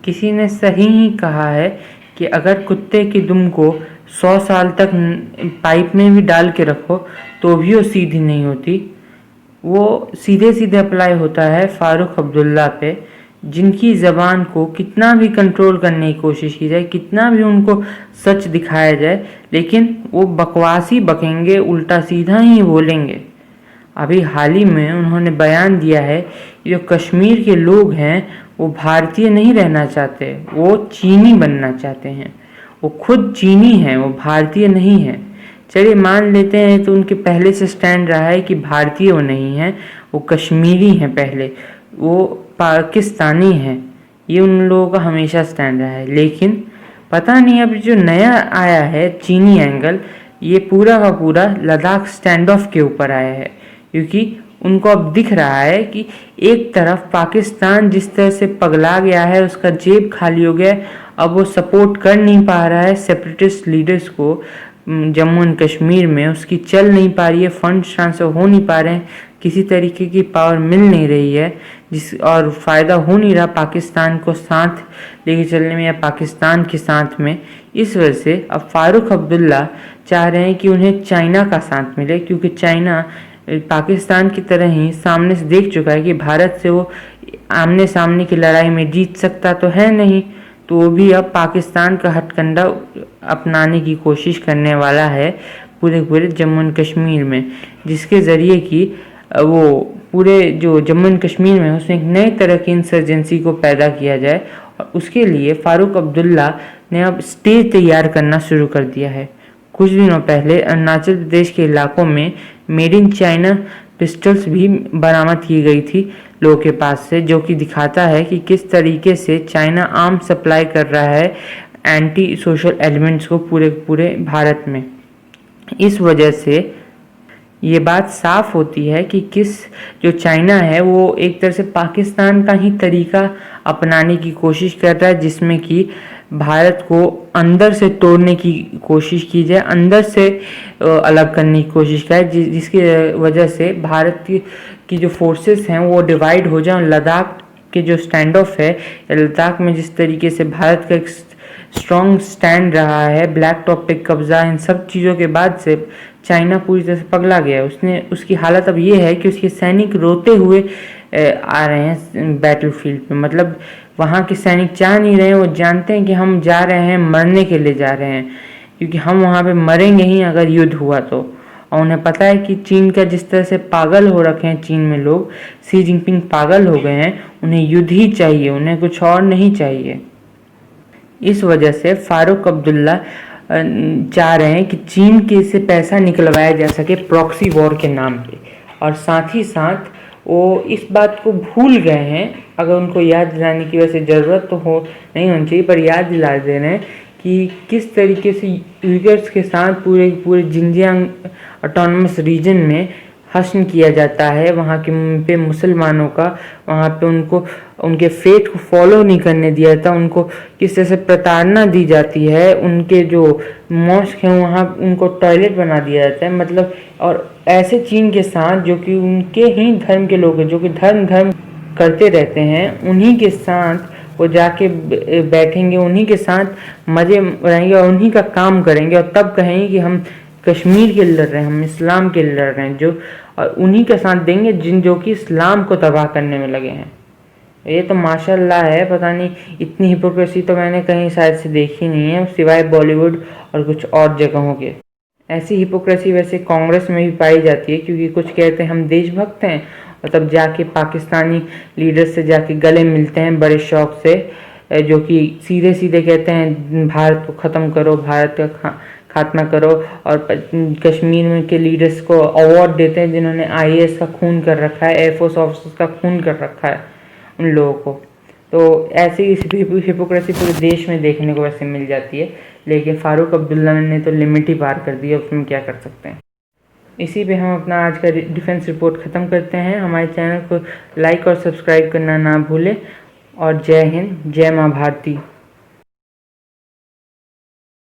किसी ने सही ही कहा है कि अगर कुत्ते की दुम को 100 साल तक पाइप में भी डाल के रखो तो भी वो सीधी नहीं होती। वो सीधे सीधे अप्लाई होता है फ़ारूक अब्दुल्ला पे, जिनकी ज़बान को कितना भी कंट्रोल करने की कोशिश की जाए, कितना भी उनको सच दिखाया जाए, लेकिन वो बकवास ही बकेंगे, उल्टा सीधा ही बोलेंगे। अभी हाल ही में उन्होंने बयान दिया है कि जो कश्मीर के लोग हैं वो भारतीय नहीं रहना चाहते, वो चीनी बनना चाहते हैं। वो खुद चीनी हैं, वो भारतीय नहीं हैं। चलिए मान लेते हैं, तो उनके पहले से स्टैंड रहा है कि भारतीय वो नहीं हैं, वो कश्मीरी हैं, पहले वो पाकिस्तानी हैं। ये उन लोगों का हमेशा स्टैंड रहा है। लेकिन पता नहीं अब जो नया आया है चीनी एंगल, ये पूरा का पूरा लद्दाख स्टैंड ऑफ के ऊपर आया है, क्योंकि उनको अब दिख रहा है कि एक तरफ पाकिस्तान जिस तरह से पगला गया है, उसका जेब खाली हो गया है, अब वो सपोर्ट कर नहीं पा रहा है सेपरेटिस्ट लीडर्स को जम्मू एंड कश्मीर में, उसकी चल नहीं पा रही है, फंड ट्रांसफर हो नहीं पा रहे हैं, किसी तरीके की पावर मिल नहीं रही है, और फ़ायदा हो नहीं रहा पाकिस्तान को साथ लेके चलने में या पाकिस्तान के साथ में। इस वजह से अब फ़ारूक अब्दुल्ला चाह रहे हैं कि उन्हें चाइना का साथ मिले, क्योंकि चाइना पाकिस्तान की तरह ही सामने से देख चुका है कि भारत से वो आमने सामने की लड़ाई में जीत सकता तो है नहीं, तो वो भी अब पाकिस्तान का हथकंडा अपनाने की कोशिश करने वाला है पूरे जम्मू एंड कश्मीर में, जिसके ज़रिए कि वो पूरे जो जम्मू एंड कश्मीर में है उसमें एक नए तरह की इंसर्जेंसी को पैदा किया जाए। और उसके लिए फ़ारूक अब्दुल्ला ने अब स्टेज तैयार करना शुरू कर दिया है। कुछ दिनों पहले अरुणाचल प्रदेश के इलाकों में मेड इन चाइना पिस्टल्स भी बरामद की गई थी लोगों के पास से, जो कि दिखाता है कि किस तरीके से चाइना आर्म सप्लाई कर रहा है एंटी सोशल एलिमेंट्स को पूरे भारत में। इस वजह से ये बात साफ होती है कि जो चाइना है वो एक तरह से पाकिस्तान का ही तरीका अपनाने की कोशिश कर रहा है, जिसमें कि भारत को अंदर से तोड़ने की कोशिश की जाए, अंदर से अलग करने की कोशिश की जाए, जिसकी वजह से भारत की जो फोर्सेस हैं वो डिवाइड हो जाए। लद्दाख के जो स्टैंड ऑफ है, लद्दाख में जिस तरीके से भारत का एक स्ट्रॉन्ग स्टैंड रहा है, ब्लैक टॉप पे कब्जा, इन सब चीज़ों के बाद से चाइना पूरी तरह से पगला गया है। उसकी हालत अब ये है कि उसके सैनिक रोते हुए आ रहे हैं बैटलफील्ड पे। मतलब वहाँ के सैनिक चाह नहीं रहे हैं, वो जानते हैं कि हम जा रहे हैं, मरने के लिए जा रहे हैं, क्योंकि हम वहाँ पे मरेंगे ही अगर युद्ध हुआ तो। और उन्हें पता है कि चीन का जिस तरह से पागल हो रखे हैं चीन में लोग, शी जिनपिंग पागल हो गए हैं, उन्हें युद्ध ही चाहिए, उन्हें कुछ और नहीं चाहिए। इस वजह से फ़ारूक अब्दुल्ला चाह रहे हैं कि चीन के से पैसा निकलवाया जा सके प्रॉक्सी वॉर के नाम पे, और साथ ही साथ वो इस बात को भूल गए हैं, अगर उनको याद दिलाने की वैसे ज़रूरत तो नहीं होनी चाहिए, पर याद दिला दे रहे हैं कि किस तरीके से यूगर्स के साथ पूरे जिंजियांग ऑटोनमस रीजन में हश्न किया जाता है, वहाँ के पे मुसलमानों का, वहाँ पे उनको उनके फेथ को फॉलो नहीं करने दिया जाता, उनको किस तरह से प्रताड़ना दी जाती है, उनके जो मॉस्क हैं वहाँ उनको टॉयलेट बना दिया जाता है। मतलब और ऐसे चीन के साथ जो कि उनके ही धर्म के लोग हैं, जो कि धर्म करते रहते हैं, उन्हीं के साथ वो जाके बैठेंगे, उन्हीं के साथ मज़े रहेंगे और उन्हीं का काम करेंगे, और तब कहेंगे कि हम कश्मीर के लिए लड़ रहे हैं, हम इस्लाम के लिए लड़ रहे हैं, जो और उन्हीं का साथ देंगे जो कि इस्लाम को तबाह करने में लगे हैं। ये तो माशाल्लाह है, पता नहीं इतनी हिपोक्रेसी तो मैंने कहीं शायद से देखी नहीं है, सिवाय बॉलीवुड और कुछ और जगहों के। ऐसी हिपोक्रेसी वैसे कांग्रेस में भी पाई जाती है, क्योंकि कुछ कहते हैं हम देशभक्त हैं, और तब जाके पाकिस्तानी लीडर से जाके गले मिलते हैं बड़े शौक से, जो कि सीधे कहते हैं भारत को ख़त्म करो, भारत का खात्मा करो, और कश्मीर में के लीडर्स को अवार्ड देते हैं जिन्होंने IAS का खून कर रखा है, एयरफोर्स ऑफिसर्स का खून कर रखा है उन लोगों को। तो ऐसी हिपोक्रेसी पूरे देश में देखने को वैसे मिल जाती है, लेकिन फ़ारूक अब्दुल्ला ने तो लिमिट ही पार कर दी है, उसमें क्या कर सकते हैं। इसी पे हम अपना आज का डिफेंस रिपोर्ट ख़त्म करते हैं। हमारे चैनल को लाइक और सब्सक्राइब करना ना भूलें, और जय हिंद, जय माँ भारती।